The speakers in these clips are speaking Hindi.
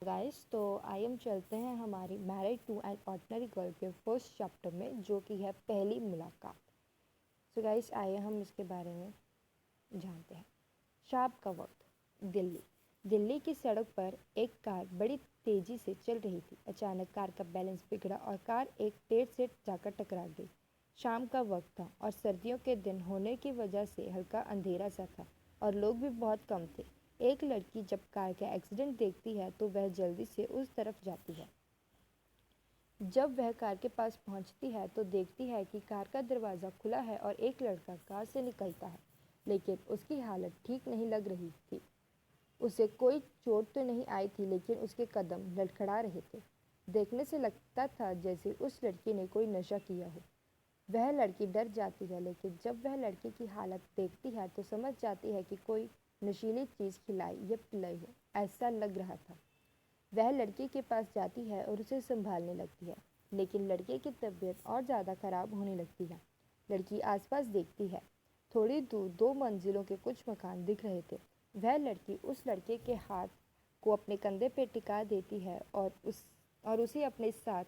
गाइस तो आइए हम चलते हैं हमारी married to an ordinary girl के फर्स्ट चैप्टर में, जो कि है पहली मुलाकात। सो गाइस आइए हम इसके बारे में जानते हैं। शाम का वक्त, दिल्ली। दिल्ली की सड़क पर एक कार बड़ी तेजी से चल रही थी। अचानक कार का बैलेंस बिगड़ा और कार एक पेड़ से जाकर टकरा गई। शाम का वक्त था और सर्दियों के दिन होने की वजह से हल्का अंधेरा सा था और लोग भी बहुत कम थे। एक लड़की जब कार का एक्सीडेंट देखती है तो वह जल्दी से उस तरफ जाती है। जब वह कार के पास पहुंचती है तो देखती है कि कार का दरवाज़ा खुला है और एक लड़का कार से निकलता है, लेकिन उसकी हालत ठीक नहीं लग रही थी। उसे कोई चोट तो नहीं आई थी, लेकिन उसके कदम लड़खड़ा रहे थे। देखने से लगता था जैसे उस लड़की ने कोई नशा किया हो। वह लड़की डर जाती है, लेकिन जब वह लड़की की हालत देखती है तो समझ जाती है कि कोई नशीली चीज़ खिलाई या पिलाई हो, ऐसा लग रहा था। वह लड़की के पास जाती है और उसे संभालने लगती है, लेकिन लड़के की तबीयत और ज़्यादा खराब होने लगती है। लड़की आसपास देखती है। थोड़ी दूर 2 मंजिलों के कुछ मकान दिख रहे थे। वह लड़की उस लड़के के हाथ को अपने कंधे पर टिका देती है और उसे अपने साथ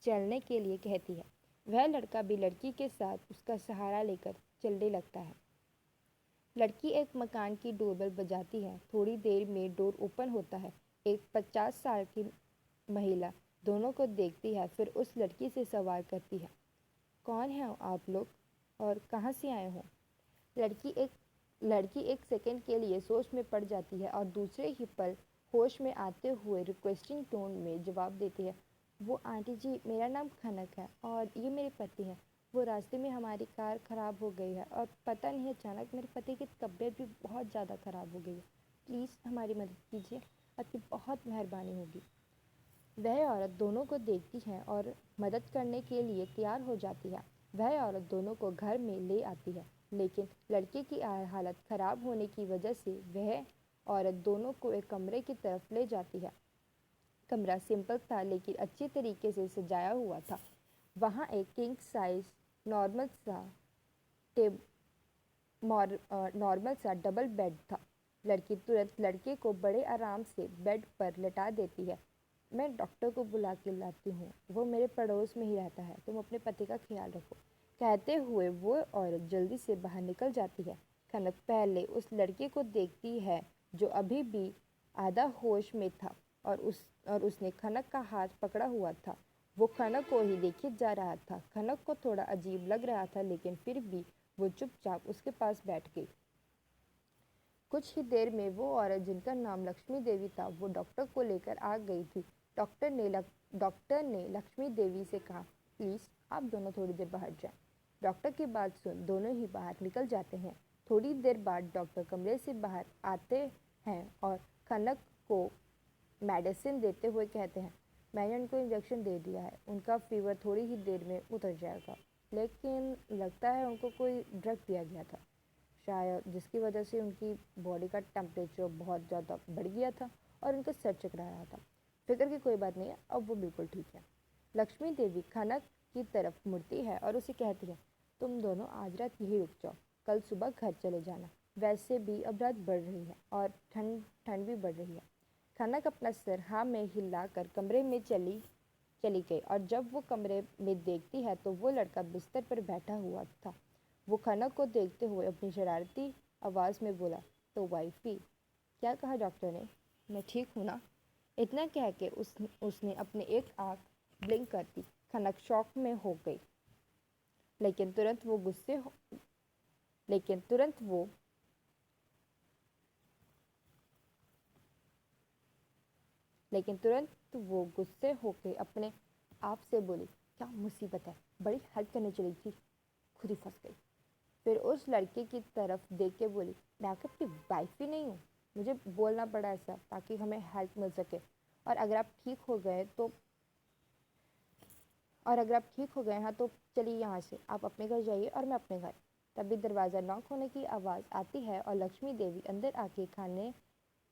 चलने के लिए कहती है। वह लड़का भी लड़की के साथ उसका सहारा लेकर चलने लगता है। लड़की एक मकान की डोरबेल बजाती है। थोड़ी देर में डोर ओपन होता है। एक 50 साल की महिला दोनों को देखती है, फिर उस लड़की से सवाल करती है, कौन है आप लोग और कहाँ से आए हो? लड़की एक लड़की एक सेकंड के लिए सोच में पड़ जाती है और दूसरे ही पल होश में आते हुए रिक्वेस्टिंग टोन में जवाब देती है, वो आंटी जी, मेरा नाम खनक है और ये मेरे पति हैं। वो रास्ते में हमारी कार ख़राब हो गई है और पता नहीं अचानक मेरे पति की तबीयत भी बहुत ज़्यादा ख़राब हो गई है। प्लीज़ हमारी मदद कीजिए, आपकी बहुत मेहरबानी होगी। वह औरत दोनों को देखती है और मदद करने के लिए तैयार हो जाती है। वह औरत दोनों को घर में ले आती है, लेकिन लड़के की हालत ख़राब होने की वजह से वह औरत दोनों को एक कमरे की तरफ ले जाती है। कमरा सिंपल था, लेकिन अच्छी तरीके से सजाया हुआ था। वहाँ एक किंग साइज नॉर्मल सा टेब नॉर्मल सा डबल बेड था। लड़की तुरंत लड़के को बड़े आराम से बेड पर लेटा देती है। मैं डॉक्टर को बुला के लाती हूँ, वो मेरे पड़ोस में ही रहता है, तुम अपने पति का ख्याल रखो। कहते हुए वो औरत जल्दी से बाहर निकल जाती है। कनक पहले उस लड़के को देखती है जो अभी भी आधा होश में था और उसने खनक का हाथ पकड़ा हुआ था। वो खनक को ही देखे जा रहा था। खनक को थोड़ा अजीब लग रहा था, लेकिन फिर भी वो चुपचाप उसके पास बैठ गई। कुछ ही देर में वो औरत जिनका नाम लक्ष्मी देवी था, वो डॉक्टर को लेकर आ गई थी। डॉक्टर ने लक्ष्मी देवी से कहा, प्लीज़ आप दोनों थोड़ी देर बाहर जाएं। डॉक्टर की बात सुन दोनों ही बाहर निकल जाते हैं। थोड़ी देर बाद डॉक्टर कमरे से बाहर आते हैं और खनक को मेडिसिन देते हुए कहते हैं, मैंने उनको इंजेक्शन दे दिया है, उनका फीवर थोड़ी ही देर में उतर जाएगा, लेकिन लगता है उनको कोई ड्रग दिया गया था शायद, जिसकी वजह से उनकी बॉडी का टेम्परेचर बहुत ज़्यादा बढ़ गया था और उनका सर चकरा रहा था। फिक्र की कोई बात नहीं है, अब वो बिल्कुल ठीक है। लक्ष्मी देवी खनक की तरफ मुड़ती है और उसे कहती है, तुम दोनों आज रात यहीं रुक जाओ, कल सुबह घर चले जाना। वैसे भी अब रात बढ़ रही है और ठंड ठंड भी बढ़ रही है। खनक अपना सर हाँ में हिलाकर कमरे में चली चली गई और जब वो कमरे में देखती है तो वो लड़का बिस्तर पर बैठा हुआ था। वो खनक को देखते हुए अपनी शरारती आवाज़ में बोला, तो वाइफी, क्या कहा डॉक्टर ने? मैं ठीक हूँ ना? इतना कह के उसने अपनी एक आँख ब्लिंक कर दी। खनक शॉक में हो गई, लेकिन तुरंत वो गुस्से हो लेकिन तुरंत वो लेकिन तुरंत वो गुस्से होकर अपने आप से बोली, क्या मुसीबत है, बड़ी हेल्प करने चली थी, खुद ही फंस गई। फिर उस लड़के की तरफ देख के बोली, मैं आपकी वाइफ ही नहीं हूँ, मुझे बोलना पड़ा ऐसा ताकि हमें हेल्प मिल सके। और अगर आप ठीक हो गए तो और अगर आप ठीक हो गए हाँ तो चलिए यहाँ से, आप अपने घर जाइए और मैं अपने घर। तभी दरवाज़ा नॉक होने की आवाज़ आती है और लक्ष्मी देवी अंदर आके खाने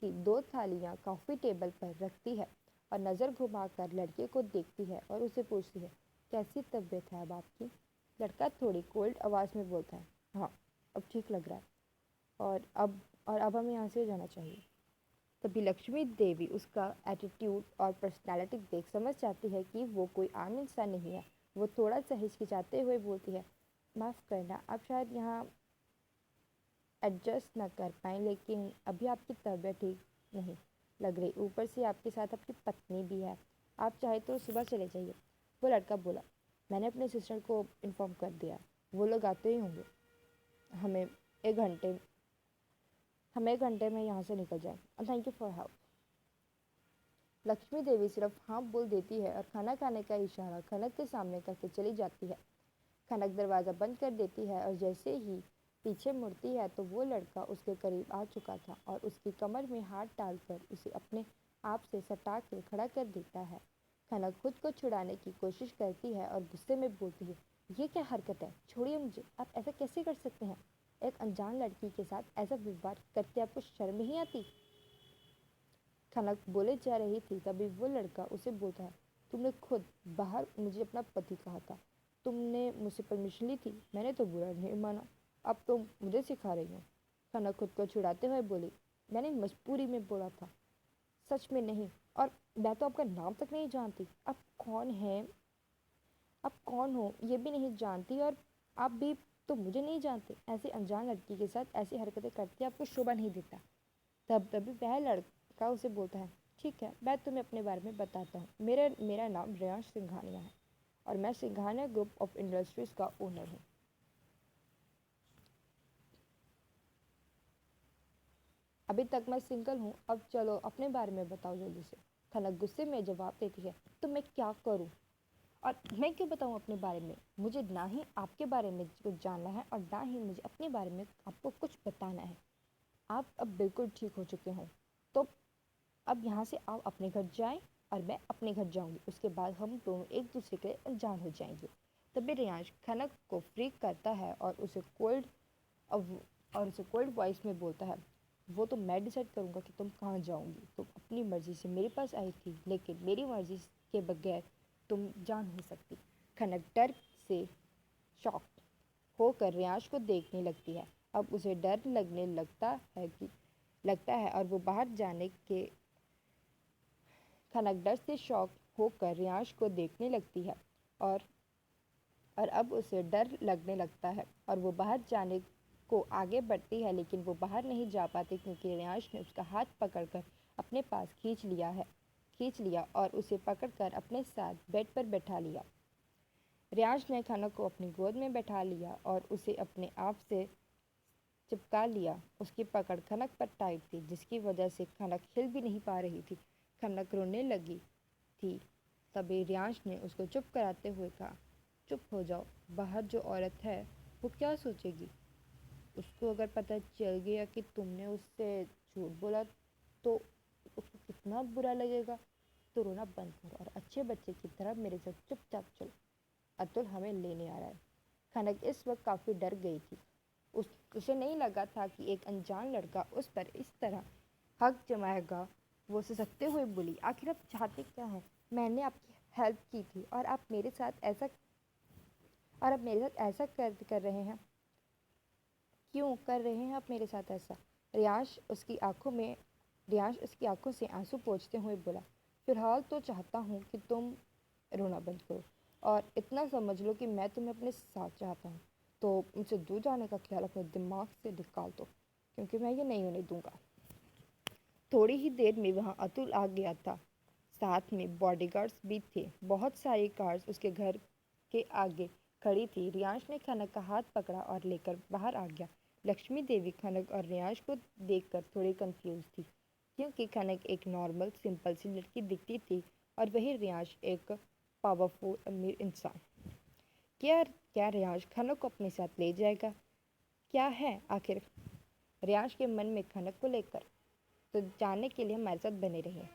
की 2 थालियाँ कॉफ़ी टेबल पर रखती है और नज़र घुमाकर लड़के को देखती है और उसे पूछती है, कैसी तबीयत है अब आपकी? लड़का थोड़ी कोल्ड आवाज़ में बोलता है, हाँ अब ठीक लग रहा है और अब हमें यहाँ से जाना चाहिए। तभी लक्ष्मी देवी उसका एटीट्यूड और पर्सनैलिटी देख समझ जाती है कि वो कोई आम इंसान नहीं है। वो थोड़ा सा हिचकिचाते हुए बोलती है, माफ़ करना, आप शायद यहाँ एडजस्ट ना कर पाएँ, लेकिन अभी आपकी तबीयत ठीक नहीं लग रही, ऊपर से आपके साथ आपकी पत्नी भी है, आप चाहे तो सुबह चले जाइए। वो लड़का बोला, मैंने अपने सिस्टर को इन्फॉर्म कर दिया, वो लोग आते ही होंगे, हमें एक घंटे में यहाँ से निकल जाए, और thank you for help. Lakshmi Devi सिर्फ हाँ बोल देती है और खाना खाने का इशारा खनक के सामने करके चली जाती है। खनक दरवाज़ा बंद कर देती है और जैसे ही पीछे मुड़ती है तो वो लड़का उसके करीब आ चुका था और उसकी कमर में हाथ डालकर उसे अपने आप से सटा के खड़ा कर देता है। खनक खुद को छुड़ाने की कोशिश करती है और गुस्से में बोलती है, ये क्या हरकत है, छोड़िए मुझे, आप ऐसा कैसे कर सकते हैं, एक अनजान लड़की के साथ ऐसा व्यवहार करते आपको शर्म नहीं आती। खनक बोले जा रही थी तभी वो लड़का उसे बोलता है, तुमने खुद बाहर मुझे अपना पति कहा था, तुमने मुझसे परमिशन ली थी, मैंने तो बुरा नहीं माना, अब तुम मुझे सिखा रही हो। खनक खुद को छुड़ाते हुए बोली, मैंने मजबूरी में बोला था, सच में नहीं, और मैं तो आपका नाम तक नहीं जानती, आप कौन हैं, आप कौन हो ये भी नहीं जानती, और आप भी तो मुझे नहीं जानते, ऐसी अनजान लड़की के साथ ऐसी हरकतें करते आपको शोभा नहीं देता। तभी वह लड़का उसे बोलता है, ठीक है, मैं तुम्हें अपने बारे में बताता हूँ, मेरा नाम रेयांश सिंघानिया है और मैं सिंघानिया ग्रुप ऑफ इंडस्ट्रीज का ओनर हूँ। अभी तक मैं सिंगल हूँ, अब चलो अपने बारे में बताओ जल्दी से। खनक गुस्से में जवाब देती है, तो मैं क्या करूँ और मैं क्यों बताऊँ अपने बारे में, मुझे ना ही आपके बारे में कुछ जानना है और ना ही मुझे अपने बारे में आपको कुछ बताना है। आप अब बिल्कुल ठीक हो चुके हों, तो अब यहाँ से आप अपने घर जाएं और मैं अपने घर जाऊंगी, उसके बाद हम दोनों एक दूसरे के अनजान हो जाएंगे। तभी रियांश खनक को फ्रीक करता है और उसे कोल्ड वॉइस में बोलता है, वो तो मैं डिसाइड करूँगा कि तुम कहाँ जाओगी, तुम अपनी मर्ज़ी से मेरे पास आई थी लेकिन मेरी मर्ज़ी के बगैर तुम जा नहीं सकती। खनक डर से शॉक होकर रियांश को देखने लगती है। अब उसे डर लगने लगता है और वो बाहर जाने के खनक डर से शॉक होकर रियांश को देखने लगती है और अब उसे डर लगने लगता है और वो बाहर जाने को आगे बढ़ती है, लेकिन वो बाहर नहीं जा पाती क्योंकि रियांश ने उसका हाथ पकड़कर अपने पास खींच लिया और उसे पकड़कर अपने साथ बेड पर बैठा लिया। रियांश ने खनक को अपनी गोद में बैठा लिया और उसे अपने आप से चिपका लिया। उसकी पकड़ खनक पर टाइट थी जिसकी वजह से खनक हिल भी नहीं पा रही थी। खनक रोने लगी थी तभी रियांश ने उसको चुप कराते हुए कहा, चुप हो जाओ, बाहर जो औरत है वो क्या सोचेगी, उसको अगर पता चल गया कि तुमने उससे झूठ बोला तो उसको कितना बुरा लगेगा, तो रोना बंद करो और अच्छे बच्चे की तरह मेरे साथ चुपचाप चलो, अतुल हमें लेने आ रहा है। खनक इस वक्त काफ़ी डर गई थी। उसे नहीं लगा था कि एक अनजान लड़का उस पर इस तरह हक जमाएगा। वो सिसकते हुए बोली, आखिर आप चाहते क्या हैं, मैंने आपकी हेल्प की थी और आप मेरे साथ ऐसा कर रहे हैं, क्यों कर रहे हैं आप मेरे साथ ऐसा। रियांश उसकी आंखों से आंसू पोंछते हुए बोला, फिलहाल तो चाहता हूँ कि तुम रोना बंद करो और इतना समझ लो कि मैं तुम्हें अपने साथ चाहता हूँ, तो मुझसे दूर जाने का ख्याल अपने दिमाग से निकाल दो क्योंकि मैं ये नहीं होने दूंगा। थोड़ी ही देर में वहाँ अतुल आ गया था, साथ में बॉडीगार्ड्स भी थे। बहुत सारी कार्स उसके घर के आगे खड़ी थी। रियांश ने खनक का हाथ पकड़ा और लेकर बाहर आ गया। लक्ष्मी देवी खनक और रियांश को देखकर थोड़ी कंफ्यूज थी क्योंकि खनक एक नॉर्मल सिंपल सी लड़की दिखती थी और वही रियांश एक पावरफुल अमीर इंसान। क्या क्या रियांश खनक को अपने साथ ले जाएगा, क्या है आखिर रियांश के मन में खनक को लेकर, तो जानने के लिए हमारे साथ बने रहिए।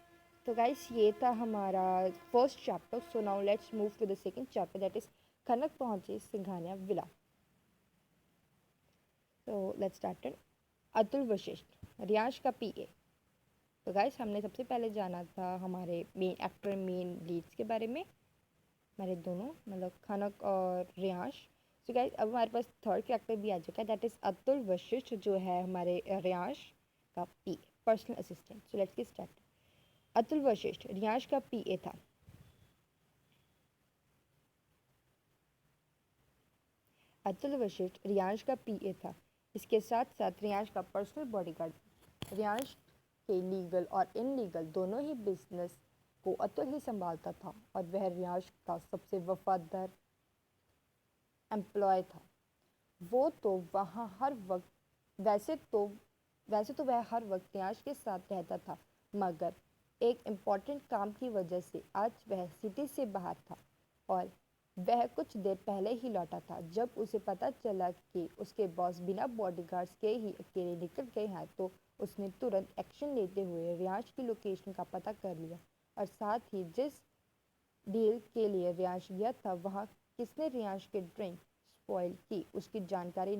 तो गाइस ये था हमारा first chapter. So now let's move to the second chapter that is Khanak पहुंचे सिंघानिया विला। तो लेट्स स्टार्ट। अतुल वशिष्ठ, रियांश का पीए। तो गाइस हमने सबसे पहले जाना था हमारे मेन लीड्स के बारे में, हमारे दोनों मतलब खनक और रियांश। सो गाइस अब हमारे पास थर्ड कैरेक्टर भी आ चुका है दैट इज़ अतुल वशिष्ठ जो है हमारे रियांश का PA. Personal assistant. So let's get start. Atul Vashishth Riyansh का पीए था। अतुल वशिष्ठ रियांश का पीए था। इसके साथ साथ रियांश का पर्सनल बॉडीगार्ड। रियांश के लीगल और इनलीगल दोनों ही बिजनेस को अतुल ही संभालता था और वह रियांश का सबसे वफादार एम्प्लॉय था। वो तो वहाँ हर वक्त वैसे तो वह हर वक्त रियांश के साथ रहता था, मगर एक इम्पॉर्टेंट काम की वजह से आज वह सिटी से बाहर था और वह कुछ देर पहले ही लौटा था। जब उसे पता चला कि उसके बॉस बिना बॉडीगार्ड्स के ही अकेले निकल गए हैं तो उसने तुरंत एक्शन लेते हुए रियांश की लोकेशन का पता कर लिया और साथ ही जिस डील के लिए रियांश गया था वहाँ किसने रियांश के ड्रिंक स्पॉइल की उसकी जानकारी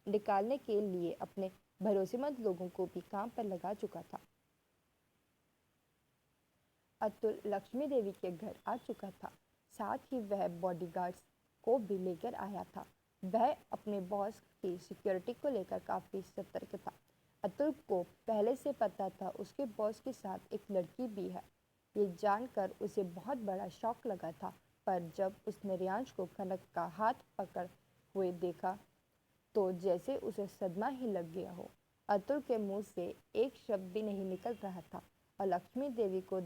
निकालने के लिए अपने भरोसेमंद लोगों को भी काम पर लगा चुका था। अतुल लक्ष्मी देवी के घर आ चुका था, साथ ही वह बॉडीगार्ड्स को भी लेकर आया था। वह अपने बॉस की सिक्योरिटी को लेकर काफ़ी सतर्क था। अतुल को पहले से पता था उसके बॉस के साथ एक लड़की भी है। ये जानकर उसे बहुत बड़ा शॉक लगा था, पर जब उसने रियांश को खनक का हाथ पकड़ हुए देखा तो जैसे उसे सदमा ही लग गया हो। अतुल के मुंह से एक शब्द भी नहीं निकल रहा था और लक्ष्मी देवी को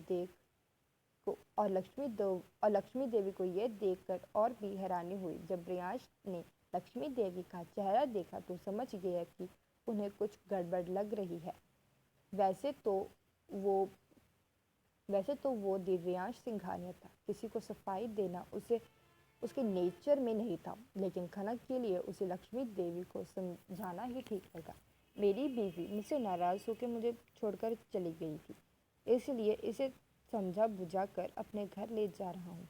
लक्ष्मी देवी को यह देखकर और भी हैरानी हुई। जब रियांश ने लक्ष्मी देवी का चेहरा देखा तो समझ गया कि उन्हें कुछ गड़बड़ लग रही है। वैसे तो वो दिव्यांश सिंघानिया था, किसी को सफाई देना उसे उसके नेचर में नहीं था, लेकिन खनक के लिए उसे लक्ष्मी देवी को समझाना ही ठीक लगा। मेरी बीवी मुझसे नाराज़ होकर मुझे छोड़कर चली गई थी, इसलिए इसे समझा बुझा कर अपने घर ले जा रहा हूँ।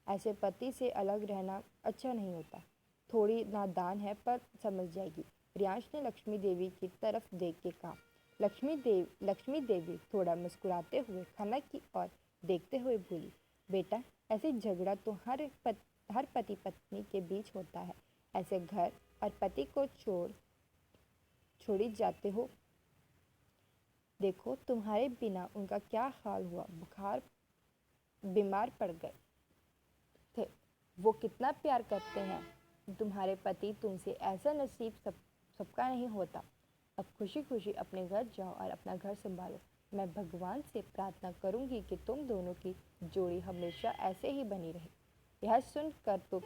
ऐसे पति से अलग रहना अच्छा नहीं होता। थोड़ी नादान है पर समझ जाएगी, रियांश ने लक्ष्मी देवी की तरफ देख के कहा। लक्ष्मी देवी थोड़ा मुस्कुराते हुए खनक की ओर देखते हुए बोली, बेटा ऐसे झगड़ा तो हर पति पत्नी के बीच होता है। ऐसे घर और पति को छोड़ी जाते हो। देखो तुम्हारे बिना उनका क्या हाल हुआ, बीमार पड़ गए थे। वो कितना प्यार करते हैं। तुम्हारे पति तुमसे ऐसा नसीब सबका नहीं होता। अब खुशी खुशी अपने घर जाओ और अपना घर संभालो। मैं भगवान से प्रार्थना करूंगी कि तुम दोनों की जोड़ी हमेशा ऐसे ही बनी रहे। यह सुनकर तो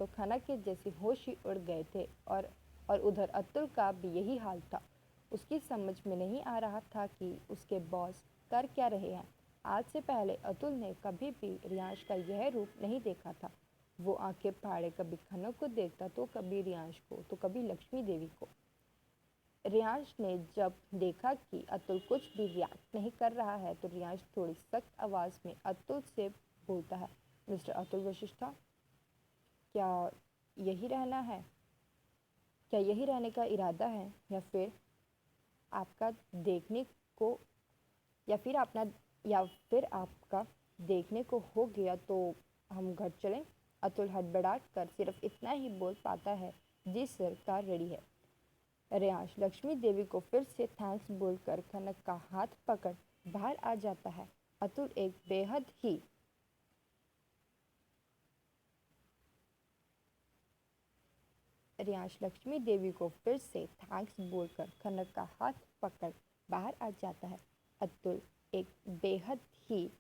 खनक के जैसे होश ही उड़ गए थे और उधर अतुल का भी यही हाल था। उसकी समझ में नहीं आ रहा था कि उसके बॉस कर क्या रहे हैं। आज से पहले अतुल ने कभी भी रियांश का यह रूप नहीं देखा था। वो आंखें फाड़े कभी खनक को देखता तो कभी रियांश को तो कभी लक्ष्मी देवी को। रियांश ने जब देखा कि अतुल कुछ भी रिएक्ट नहीं कर रहा है तो रियांश थोड़ी सख्त आवाज़ में अतुल से बोलता है, मिस्टर अतुल वशिष्ठा, क्या यही रहना है? क्या यही रहने का इरादा है आपका देखने को या फिर आपका देखने को हो गया तो हम घर चलें? अतुल हड़बड़ा कर सिर्फ इतना ही बोल पाता है, जी सर, कार रेडी है। रियांश लक्ष्मी देवी को फिर से थैंक्स बोलकर खनक का हाथ पकड़ बाहर आ जाता है। अतुल एक बेहद ही रियांश लक्ष्मी देवी को फिर से थैंक्स बोलकर खनक का हाथ पकड़ बाहर आ जाता है। अतुल एक बेहद ही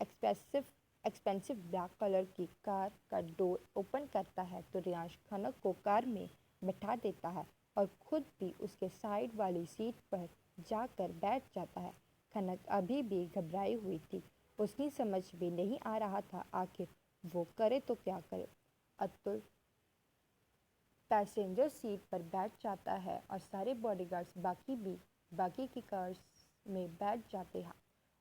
एक्सपेंसिव ब्लैक कलर की कार का डोर ओपन करता है तो रियांश खनक को कार में बैठा देता है और खुद भी उसके साइड वाली सीट पर जाकर बैठ जाता है। खनक अभी भी घबराई हुई थी। उसकी समझ में नहीं आ रहा था आखिर वो करे तो क्या करे। अतुल पैसेंजर सीट पर बैठ जाता है और सारे बॉडीगार्ड्स बाकी की कार्स में बैठ जाते हैं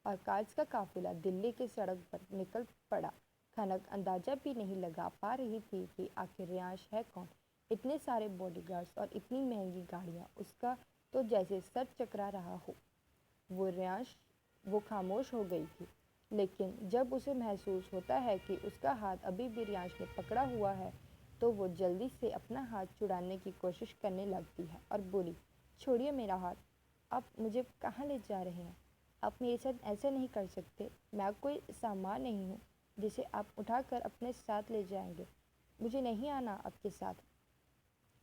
और कार्स का काफिला दिल्ली की सड़क पर निकल पड़ा। खनक अंदाजा भी नहीं लगा पा रही थी कि आखिर रियांश है कौन। इतने सारे बॉडीगार्ड्स और इतनी महंगी गाड़ियाँ, उसका तो जैसे सर चकरा रहा हो। वो खामोश हो गई थी, लेकिन जब उसे महसूस होता है कि उसका हाथ अभी भी रियांश ने पकड़ा हुआ है तो वो जल्दी से अपना हाथ छुड़ाने की कोशिश करने लगती है और बोली, छोड़िए मेरा हाथ, आप मुझे कहाँ ले जा रहे हैं? आप मेरे साथ ऐसा नहीं कर सकते। मैं कोई सामान नहीं हूँ जिसे आप उठाकर अपने साथ ले जाएंगे। मुझे नहीं आना आपके साथ।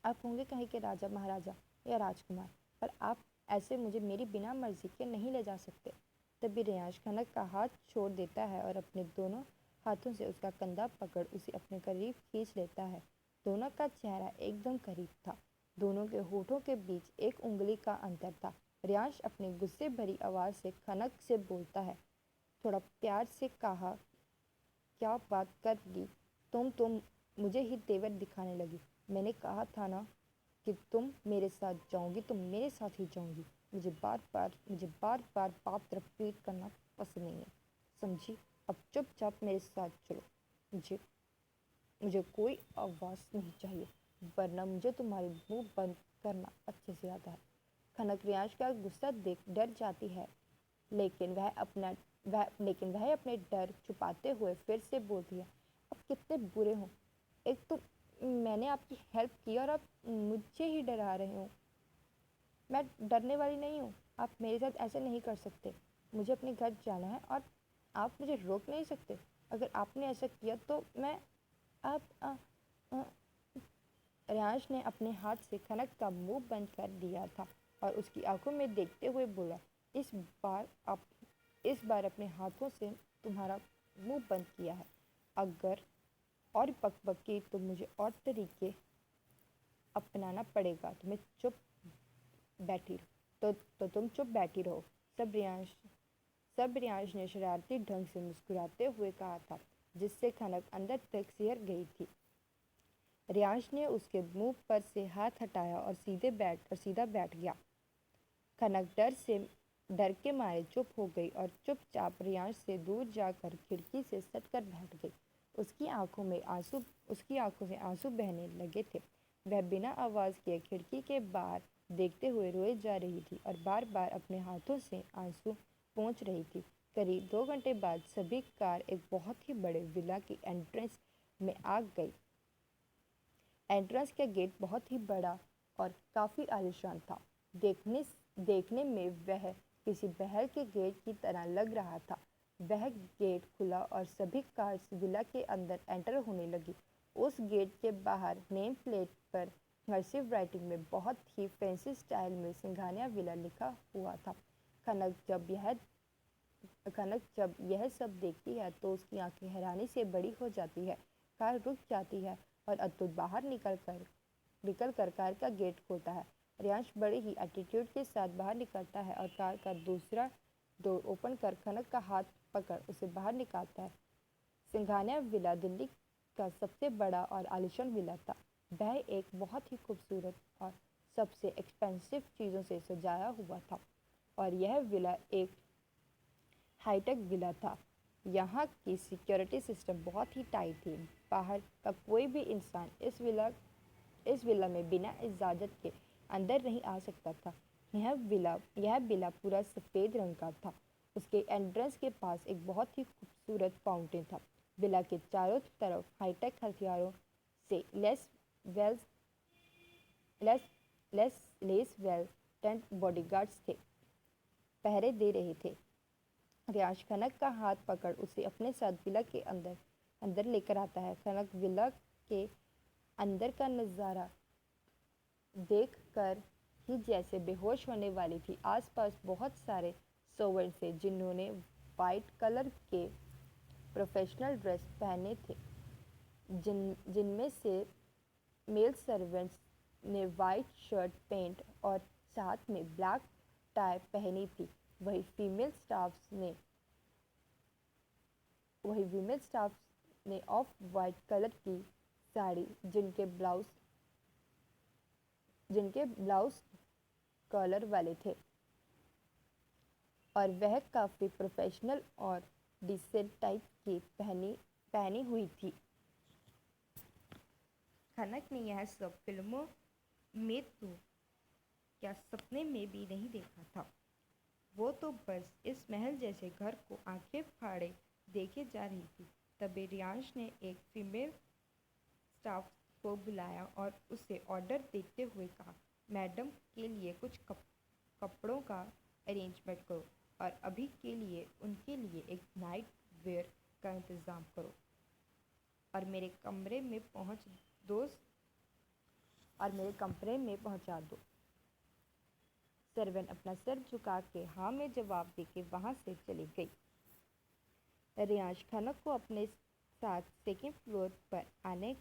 आप होंगे कहीं के राजा महाराजा या राजकुमार, पर आप ऐसे मुझे मेरी बिना मर्जी के नहीं ले जा सकते। तभी रियांश खनक का हाथ छोड़ देता है और अपने दोनों हाथों से उसका कंधा पकड़ उसे अपने करीब खींच लेता है। दोनों का चेहरा एकदम करीब था। दोनों के होठों के बीच एक उंगली का अंतर था। रियांश अपनी गुस्से भरी आवाज़ से खनक से बोलता है, थोड़ा प्यार से कहा, क्या बात कर ली तुम मुझे ही तेवर दिखाने लगी। मैंने कहा था ना कि तुम मेरे साथ जाओगी तो मेरे साथ ही जाऊंगी। मुझे बार बार बात रिपीट करना पसंद नहीं है, समझी? अब चुपचाप मेरे साथ चलो। मुझे मुझे कोई आवाज़ नहीं चाहिए, वरना मुझे तुम्हारी मुंह बंद करना अच्छे से आता है। खनक रियांश का गुस्सा देख डर जाती है, लेकिन वह अपने डर छुपाते हुए फिर से बोलती है, अब कितने बुरे हो। एक तो मैंने आपकी हेल्प की और आप मुझे ही डरा रहे हो। मैं डरने वाली नहीं हूँ। आप मेरे साथ ऐसे नहीं कर सकते। मुझे अपने घर जाना है और आप मुझे रोक नहीं सकते। अगर आपने ऐसा किया तो मैं आप आ, रियांश ने अपने हाथ से खनक का मुंह बंद कर दिया था और उसकी आंखों में देखते हुए बोला, इस बार आप इस बार अपने हाथों से तुम्हारा मुंह बंद किया है। अगर और बकबक की तो मुझे और तरीके अपनाना पड़ेगा। तुम्हें चुप बैठी तो तुम चुप बैठी रहो। सब रियांश ने शरारती ढंग से मुस्कुराते हुए कहा था, जिससे खनक अंदर तक सिहर गई थी। रियांश ने उसके मुंह पर से हाथ हटाया और सीधा बैठ गया। खनक डर के मारे चुप हो गई और चुपचाप रियांश से दूर जाकर खिड़की से सटकर बैठ गई। उसकी आंखों से आंसू बहने लगे थे। वह बिना आवाज़ किए खिड़की के बाहर देखते हुए रोए जा रही थी और बार बार अपने हाथों से आंसू पोंछ रही थी। करीब 2 घंटे बाद सभी कार एक बहुत ही बड़े विला की एंट्रेंस में आ गई। एंट्रेंस का गेट बहुत ही बड़ा और काफ़ी आलीशान था। देखने में वह किसी महल के गेट की तरह लग रहा था। वह गेट खुला और सभी कार्स विला के अंदर एंटर होने लगी। उस गेट के बाहर नेम प्लेट पर कर्सिव राइटिंग में बहुत ही फैंसी स्टाइल में सिंघानिया विला लिखा हुआ था। खनक जब यह सब देखती है तो उसकी आंखें हैरानी से बड़ी हो जाती है। कार रुक जाती है और अतुल बाहर निकल कर कार का गेट खोलता है। रियांश बड़े ही एटीट्यूड के साथ बाहर निकलता है और कार का दूसरा डोर ओपन कर खनक का हाथ पकड़ उसे बाहर निकालता है। सिंघानिया विला दिल्ली का सबसे बड़ा और आलीशान विला था। वह एक बहुत ही खूबसूरत और सबसे एक्सपेंसिव चीज़ों से सजाया हुआ था और यह विला एक हाईटेक विला था। यहाँ की सिक्योरिटी सिस्टम बहुत ही टाइट थी। बाहर का कोई भी इंसान इस विला में बिना इजाज़त के अंदर नहीं आ सकता था। यह विला पूरा सफ़ेद रंग का था। उसके एंट्रेंस के पास एक बहुत ही खूबसूरत फाउंटेन था। विला के चारों तरफ हाईटेक हथियारों से लेस वेल टेंट बॉडीगार्ड्स थे पहरे दे रहे थे। रियांश खनक का हाथ पकड़ उसे अपने साथ विला के अंदर लेकर आता है। खनक विला के अंदर का नज़ारा देख कर ही जैसे बेहोश होने वाली थी। आसपास बहुत सारे सर्वेंट्स थे जिन्होंने वाइट कलर के प्रोफेशनल ड्रेस पहने थे। जिनमें से मेल सर्वेंट्स ने वाइट शर्ट पैंट और साथ में ब्लैक टाई पहनी थी। वही फीमेल स्टाफ ने ऑफ वाइट कलर की साड़ी जिनके ब्लाउज कॉलर वाले थे और वह काफ़ी प्रोफेशनल और डिसेंट टाइप की पहनी हुई थी। खनक ने यह सब फिल्मों में तो क्या सपने में भी नहीं देखा था। वो तो बस इस महल जैसे घर को आंखें फाड़े देखे जा रही थी। तभी रियांश ने एक फीमेल स्टाफ को बुलाया और उसे ऑर्डर देते हुए कहा, मैडम के लिए कुछ कपड़ों का अरेंजमेंट करो और अभी के लिए उनके लिए एक नाइट वेयर का इंतज़ाम करो और मेरे कमरे में पहुंचा दो। सर्वेंट अपना सर झुका के हाँ में जवाब देके वहां से चली गई। रियांश खनक को अपने साथ सेकंड फ्लोर पर आने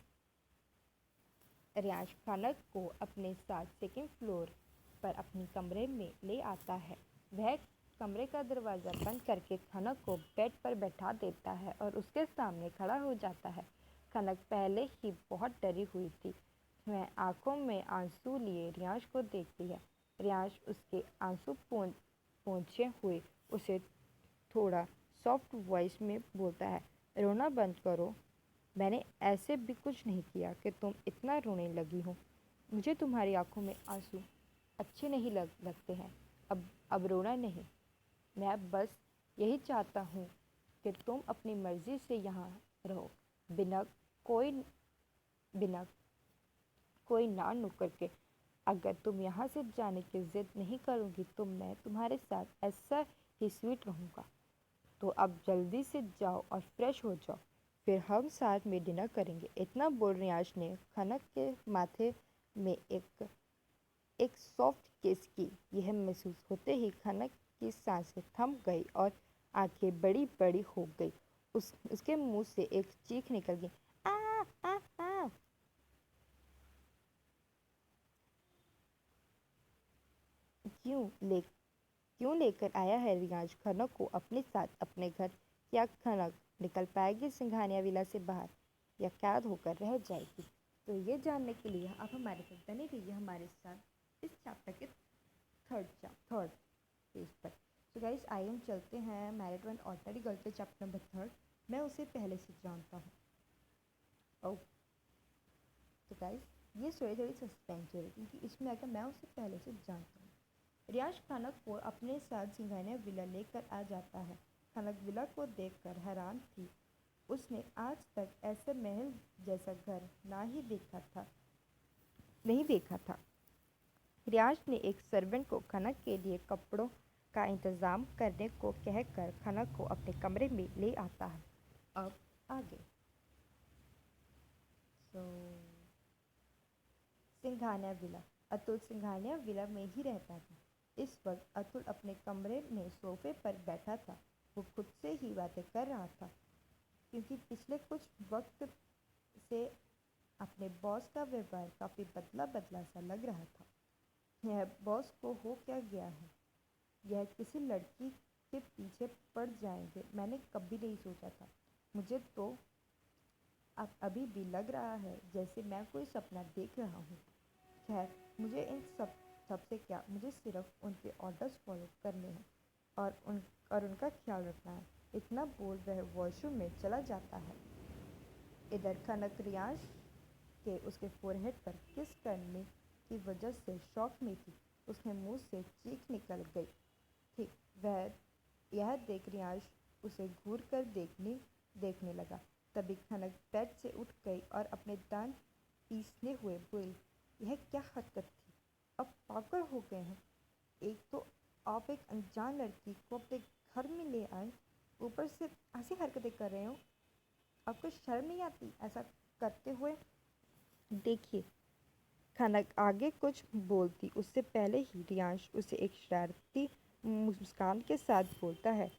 रियांश खनक को अपने साथ सेकंड फ्लोर पर अपने कमरे में ले आता है। वह कमरे का दरवाज़ा बंद करके खनक को बेड पर बैठा देता है और उसके सामने खड़ा हो जाता है। खनक पहले ही बहुत डरी हुई थी। वह आंखों में आंसू लिए रियांश को देखती है। रियांश उसके आंसू पोंछे हुए उसे थोड़ा सॉफ्ट वॉइस में बोलता है, रोना बंद करो। मैंने ऐसे भी कुछ नहीं किया कि तुम इतना रोने लगी हो। मुझे तुम्हारी आंखों में आंसू अच्छे नहीं लगते हैं। अब रोना नहीं। मैं बस यही चाहता हूँ कि तुम अपनी मर्ज़ी से यहाँ रहो, बिना कोई बिना कोई ना नुक्कड़ के। अगर तुम यहाँ से जाने की ज़िद नहीं करोगी तो मैं तुम्हारे साथ ऐसा ही स्वीट रहूँगा। तो अब जल्दी से जाओ और फ्रेश हो जाओ, फिर हम साथ में डिनर करेंगे। इतना बोल रियांश ने खनक के माथे में एक सॉफ्ट किस की। यह महसूस होते ही खनक की सांसें थम गई और आंखें बड़ी बड़ी हो गई। उसके मुंह से एक चीख निकल गई, आ आ आ। क्यों ले क्यों लेकर आया है रियांश खनक को अपने साथ अपने घर? क्या खनक निकल पाएगी सिंघानिया विला से बाहर या कैद होकर रह जाएगी? तो ये जानने के लिए आप हमारे साथ बने रहिए हमारे साथ इस चैप्टर के थर्ड पेज पर। सो गाइस, आइए हम चलते हैं married to an ordinary girl के चैप्टर नंबर 3। मैं उसे पहले से जानता हूँ। ओ तो गाइस, ये स्टोरी थोड़ी सस्पेंस है क्योंकि इसमें आकर मैं उसे पहले से जानता हूँ। रियांश खनक को अपने साथ सिंघानिया विला लेकर आ जाता है। खनक विला को देखकर हैरान थी। उसने आज तक ऐसे महल जैसा घर नहीं देखा था। रियांश ने एक सर्वेंट को खनक के लिए कपड़ों का इंतज़ाम करने को कहकर खनक को अपने कमरे में ले आता है। अब आगे सिंघानिया विला। अतुल सिंघानिया विला में ही रहता था। इस वक्त अतुल अपने कमरे में सोफे पर बैठा था। वो खुद से ही बातें कर रहा था क्योंकि पिछले कुछ वक्त से अपने बॉस का व्यवहार काफ़ी बदला बदला सा लग रहा था। यह बॉस को हो क्या गया है? यह किसी लड़की के पीछे पड़ जाएंगे, मैंने कभी नहीं सोचा था। मुझे तो अब अभी भी लग रहा है जैसे मैं कोई सपना देख रहा हूँ। खैर, मुझे इन सब से क्या, मुझे सिर्फ उनके ऑर्डर्स फॉलो करने हैं और उनका ख्याल रखना है। इतना बोल वह वॉशरूम में चला जाता है। इधर खनक रियांश के उसके फोरहेड पर किस करने की वजह से शॉक में थी। उसके मुंह से चीख निकल गई थी। वह यह देख रियांश उसे घूर कर देखने लगा। तभी खनक बेड से उठ गई और अपने दांत पीसने हुए बोली, यह क्या हरकत थी? अब पागल हो गए हैं। एक तो आप एक अनजान लड़की को अपने घर में ले आए, ऊपर से ऐसी हरकतें कर रहे हो। आपको शर्म नहीं आती ऐसा करते हुए? देखिए, खनक आगे कुछ बोलती उससे पहले ही रियांश उसे एक शरारती मुस्कान के साथ बोलता है,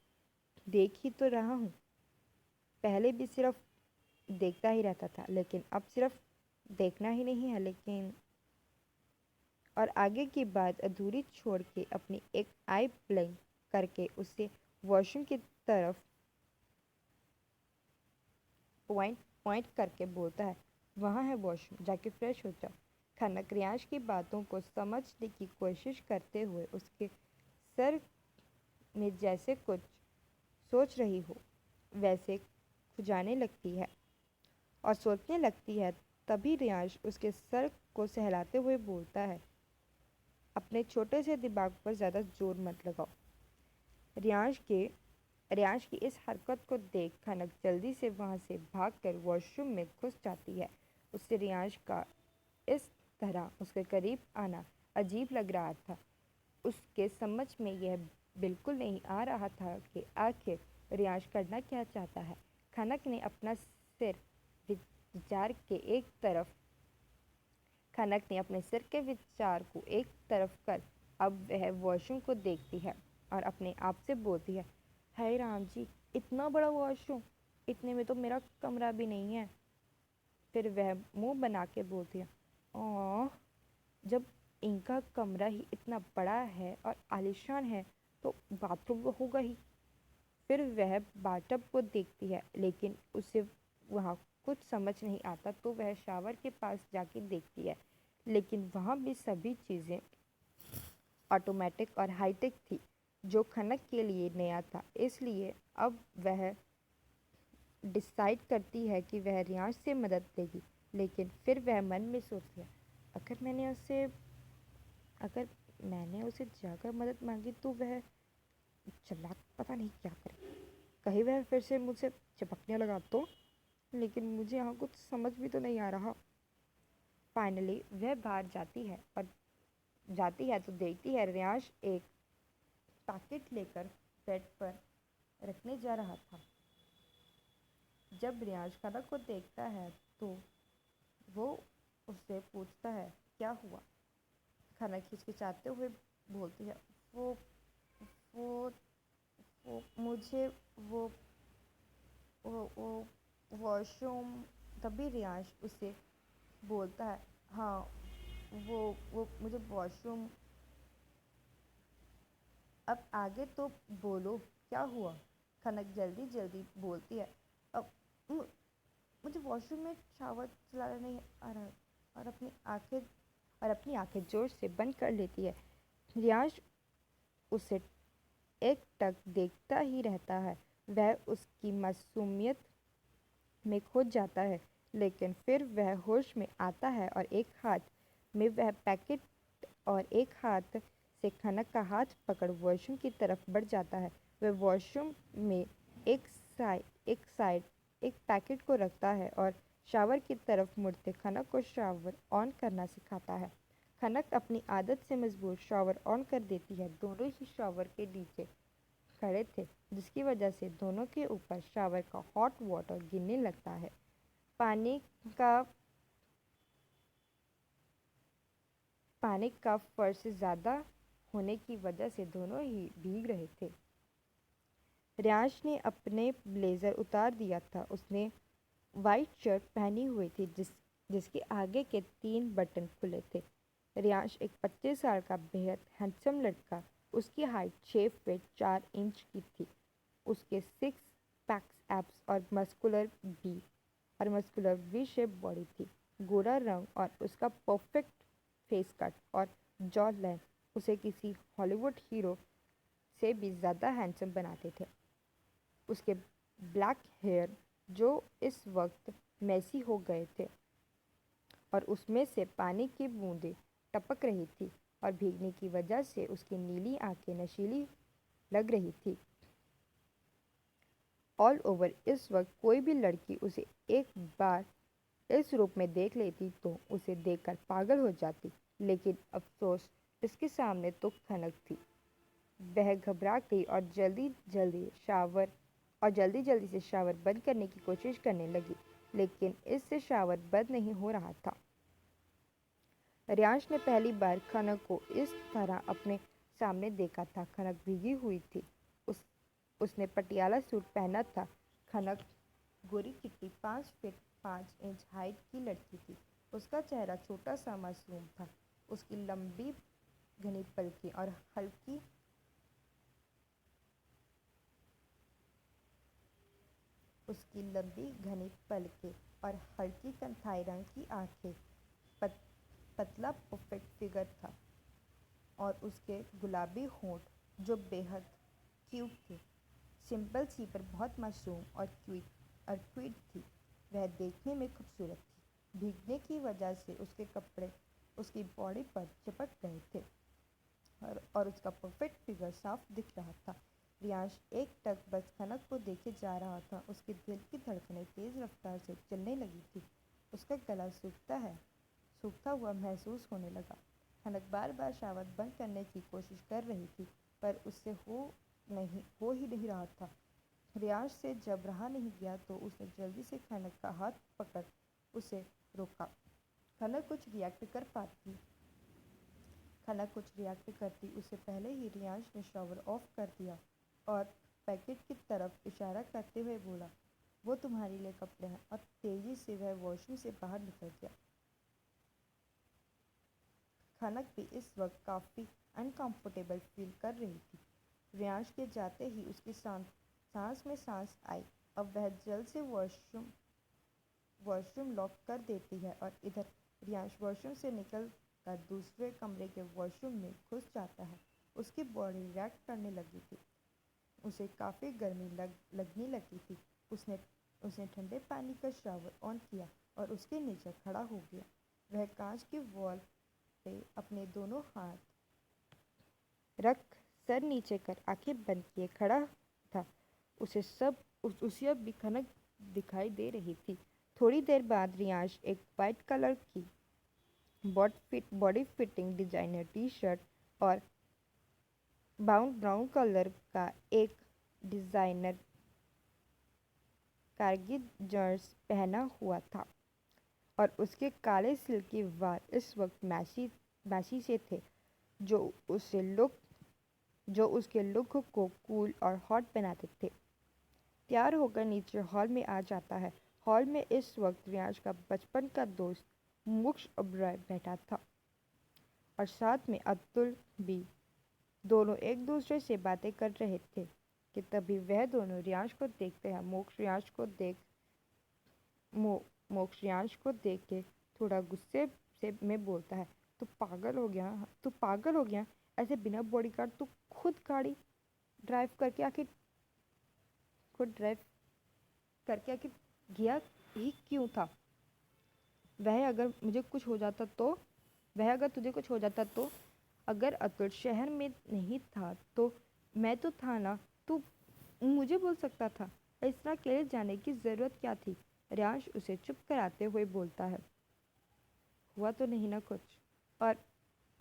देख ही तो रहा हूँ। पहले भी सिर्फ देखता ही रहता था, लेकिन अब सिर्फ देखना ही नहीं है लेकिन। और आगे की बात अधूरी छोड़ के अपनी एक आई ब्लिंक करके उसे वॉशरूम की तरफ पॉइंट करके बोलता है, वहाँ है वॉशरूम, जाके फ्रेश हो जाओ। खनक रियांश की बातों को समझने की कोशिश करते हुए उसके सर में जैसे कुछ सोच रही हो वैसे खुजाने लगती है और सोचने लगती है। तभी रियांश उसके सर को सहलाते हुए बोलता है, अपने छोटे से दिमाग पर ज़्यादा जोर मत लगाओ। रियांश की इस हरकत को देख खनक जल्दी से वहाँ से भागकर वॉशरूम में घुस जाती है। उससे रियांश का इस तरह उसके करीब आना अजीब लग रहा था। उसके समझ में यह बिल्कुल नहीं आ रहा था कि आखिर रियांश करना क्या चाहता है। खनक ने अपना सिर विचार के एक तरफ खनक ने अपने सिर के विचार को एक तरफ कर अब वह वॉशरूम को देखती है और अपने आप से बोलती है, हाय राम जी, इतना बड़ा वॉशरूम, इतने में तो मेरा कमरा भी नहीं है। फिर वह मुंह बना के बोलती है, ओह, जब इनका कमरा ही इतना बड़ा है और आलीशान है तो बाथरूम तो होगा ही। फिर वह बाथटब को देखती है लेकिन उसे वहाँ कुछ समझ नहीं आता तो वह शावर के पास जाके देखती है, लेकिन वहाँ भी सभी चीज़ें ऑटोमेटिक और हाईटेक थी, जो खनक के लिए नया था। इसलिए अब वह डिसाइड करती है कि वह रियांश से मदद लेगी, लेकिन फिर वह मन में सोचती है, अगर मैंने उसे जाकर मदद मांगी तो वह चालाक पता नहीं क्या करे, कहीं वह फिर से मुझसे चिपकने लगा तो। लेकिन मुझे यहाँ कुछ समझ भी तो नहीं आ रहा। फाइनली वह बाहर जाती है तो देखती है रियांश एक पैकेट लेकर बेड पर रखने जा रहा था। जब रियांश खनक को देखता है तो वो उससे पूछता है, क्या हुआ। खनक हिचकिचाते हुए बोलती है, वो वो वो मुझे वो वो वॉशरूम। तभी रियांश उसे बोलता है, हाँ, वो मुझे वॉशरूम। अब आगे तो बोलो, क्या हुआ। खनक जल्दी जल्दी बोलती है, अब मु- मुझे वॉशरूम में शावर चलाना नहीं आ रहा है, और अपनी आंखें जोर से बंद कर लेती है। रियांश उसे एक टक देखता ही रहता है। वह उसकी मासूमियत में खो जाता है, लेकिन फिर वह होश में आता है और एक हाथ में वह पैकेट और एक हाथ से खनक का हाथ पकड़ वॉशरूम की तरफ बढ़ जाता है। वह वॉशरूम में एक साइड एक पैकेट को रखता है और शावर की तरफ मुड़ते खनक को शावर ऑन करना सिखाता है। खनक अपनी आदत से मजबूर शावर ऑन कर देती है। दोनों ही शावर के नीचे खड़े थे, जिसकी वजह से दोनों के ऊपर शावर का हॉट वाटर गिरने लगता है। पानी का पानी का फर्श ज़्यादा होने की वजह से दोनों ही भीग रहे थे। रियांश ने अपने ब्लेज़र उतार दिया था। उसने वाइट शर्ट पहनी हुई थी जिसके आगे के 3 बटन खुले थे। रियांश एक 25 साल का बेहद हैंडसम लड़का। उसकी हाइट 6 फीट 4 इंच की थी। उसके 6 पैक्स एब्स और मस्कुलर वी शेप बॉडी थी। गोरा रंग और उसका परफेक्ट फेस कट और जॉ लाइन उसे किसी हॉलीवुड हीरो से भी ज़्यादा हैंडसम बनाते थे। उसके ब्लैक हेयर, जो इस वक्त मैसी हो गए थे और उसमें से पानी की बूंदें टपक रही थी और भीगने की वजह से उसकी नीली आंखें नशीली लग रही थी। ऑल ओवर इस वक्त कोई भी लड़की उसे एक बार इस रूप में देख लेती तो उसे देखकर पागल हो जाती, लेकिन अफसोस इसके सामने तो खनक थी। वह घबरा गई और जल्दी जल्दी से शावर बंद करने की कोशिश करने लगी, लेकिन इससे शावर बंद नहीं हो रहा था। रियांश ने पहली बार खनक को इस तरह अपने सामने देखा था। खनक भीगी हुई थी। उसने पटियाला सूट पहना था। खनक गोरी चिट्टी 5 फीट 5 इंच हाइट की लड़की थी। उसका चेहरा छोटा सा मासूम था। उसकी लंबी घनी पलकें और हल्की कत्थई रंग की आंखें, पत, पतला परफेक्ट फिगर था और उसके गुलाबी होंठ जो बेहद क्यूट थे। सिंपल सी पर बहुत मासूम और क्यूट थी। वह देखने में खूबसूरत थी। भीगने की वजह से उसके कपड़े उसकी बॉडी पर चिपक गए थे और उसका परफेक्ट फिगर साफ दिख रहा था। रियांश एक टक बस खनक को देखे जा रहा था। उसके दिल की धड़कनें तेज रफ्तार से चलने लगी थी। उसका गला सूखता हुआ महसूस होने लगा। खनक बार बार शावर बंद करने की कोशिश कर रही थी, पर उससे हो ही नहीं रहा था। रियाज से जब रहा नहीं गया तो उसने जल्दी से खनक का हाथ पकड़ उसे रोका। खनक कुछ रिएक्ट कर पाती खनक कुछ रिएक्ट करती उससे पहले ही रियांश ने शॉवर ऑफ कर दिया और पैकेट की तरफ इशारा करते हुए बोला, वो तुम्हारे लिए कपड़े हैं, और तेजी से वह वॉशरूम से बाहर निकल गया। खनक भी इस वक्त काफ़ी अनकंफर्टेबल फील कर रही थी। रियांश के जाते ही उसकी सांस में सांस आई। अब वह जल्द से वॉशरूम लॉक कर देती है और इधर रियांश वॉशरूम से निकल कर दूसरे कमरे के वॉशरूम में घुस जाता है। उसकी बॉडी रिएक्ट करने लगी थी। उसे काफ़ी गर्मी लगने लगी थी। उसने उसने ठंडे पानी का शावर ऑन किया और उसके नीचे खड़ा हो गया। वह कांच की वॉल पे अपने दोनों हाथ रख सर नीचे कर आंखें बंद किए खड़ा था। उसे अब भी खनक दिखाई दे रही थी। थोड़ी देर बाद रियांश एक वाइट कलर की body fitting designer T shirt और ब्राउन कलर का एक डिजाइनर कारगिल जर्स पहना हुआ था और उसके काले सिल्की वाल इस वक्त मैसी से थे, जो उसके लुक को कूल और हॉट बनाते थे। तैयार होकर नीचे हॉल में आ जाता है। हॉल में इस वक्त रियांश का बचपन का दोस्त मोक्ष ओबरॉय बैठा था और साथ में अतुल भी। दोनों एक दूसरे से बातें कर रहे थे कि तभी वह दोनों रियांश को देखते हैं। मोक्ष रियांश को देख के थोड़ा गुस्से से में बोलता है, तू पागल हो गया, ऐसे बिना बॉडीगार्ड तू ड्राइव करके आखिर खुद ड्राइव करके आखिर गया ही क्यों था? वह अगर मुझे कुछ हो जाता तो वह अगर तुझे कुछ हो जाता तो अगर अतुल शहर में नहीं था तो मैं तो था ना, तू मुझे बोल सकता था। इस तरह अकेले जाने की ज़रूरत क्या थी? रियांश उसे चुप कराते हुए बोलता है, हुआ तो नहीं ना कुछ, और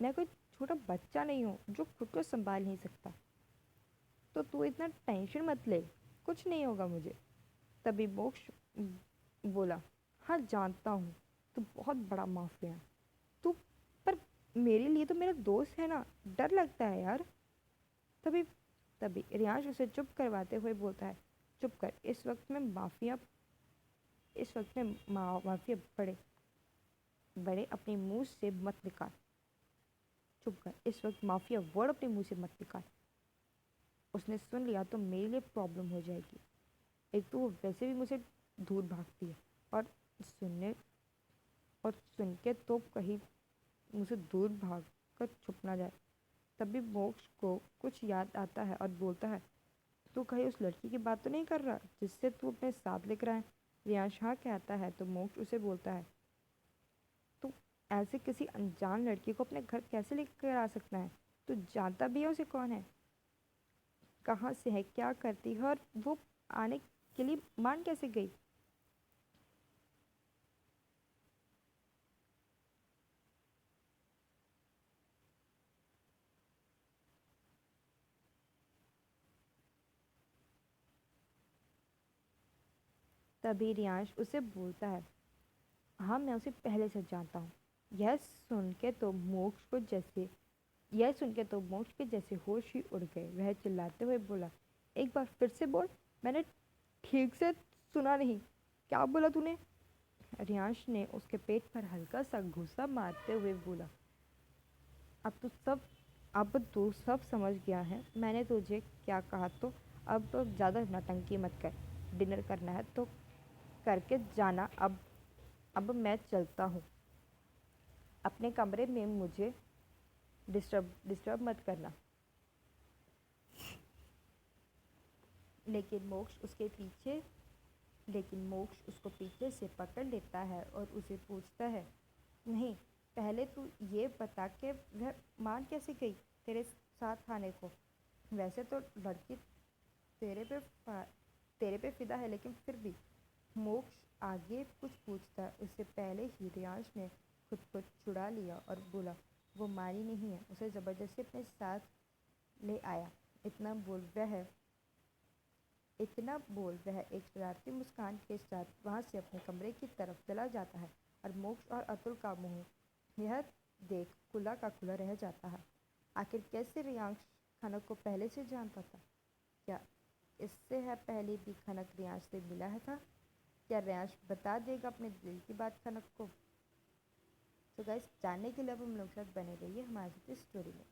मैं कोई छोटा बच्चा नहीं हूँ जो खुद को संभाल नहीं सकता, तो तू इतना टेंशन मत ले, कुछ नहीं होगा मुझे। तभी मोक्ष बोला, हाँ जानता हूँ, तू बहुत बड़ा माफिया है, तू पर मेरे लिए तो मेरा दोस्त है ना, डर लगता है यार। तभी तभी रियांश उसे चुप करवाते हुए बोलता है, चुप कर, इस वक्त में माफिया बड़े बड़े अपने मुंह से मत निकाल। चुप कर, इस वक्त माफिया वर्ड अपने मुंह से मत निकाल। उसने सुन लिया तो मेरे लिए प्रॉब्लम हो जाएगी। एक तो वो वैसे भी मुझे दूर भागती है और सुन के तो कहीं मुझे दूर भाग कर छुप ना जाए। तभी मोक्ष को कुछ याद आता है और बोलता है, तू कहीं उस लड़की की बात तो नहीं कर रहा जिससे तू अपने साथ लेकर आए? रियांश हाँ कहता है तो मोक्ष उसे बोलता है, तू ऐसे किसी अनजान लड़की को अपने घर कैसे लेकर आ सकता है? तू जानता भी है उसे कौन है, कहाँ से है, क्या करती है, और वो आने के लिए मान कैसे गई? तभी रियांश उसे बोलता है, हाँ मैं उसे पहले से जानता हूँ। यह सुन के तो मोक्ष के जैसे होश ही उड़ गए। वह चिल्लाते हुए बोला, एक बार फिर से बोल, मैंने ठीक से सुना नहीं, क्या बोला तूने? रियांश ने उसके पेट पर हल्का सा घूंसा मारते हुए बोला, अब तो सब अब तू सब समझ गया है मैंने तुझे क्या कहा, तो अब तो ज़्यादा नौटंकी मत कर। डिनर करना है तो करके जाना। अब मैं चलता हूँ, अपने कमरे में मुझे डिस्टर्ब मत करना। लेकिन मोक्ष उसको पीछे से पकड़ लेता है और उसे पूछता है, नहीं, पहले तू ये बता के वह मान कैसे गई तेरे साथ आने को? वैसे तो लड़की तेरे पे तेरे पे फिदा है, लेकिन फिर भी। मोक्ष आगे कुछ पूछता उससे पहले ही रियांश ने खुद को छुड़ा लिया और बोला, वो मारी नहीं है, उसे ज़बरदस्ती अपने साथ ले आया। इतना बोल वह एक शरारती मुस्कान के साथ वहाँ से अपने कमरे की तरफ चला जाता है और मोक्ष और अतुल का मुंह यह देख खुला का खुला रह जाता है। आखिर कैसे रियांश खनक को पहले से जानता था? क्या इससे है पहले भी खनक रियांश से मिला है था? क्या रियांश बता देगा अपने दिल की बात खनक को? तो गाइस, जानने के लिए अब हम लोग साथ बने रहिए हमारे स्टोरी में।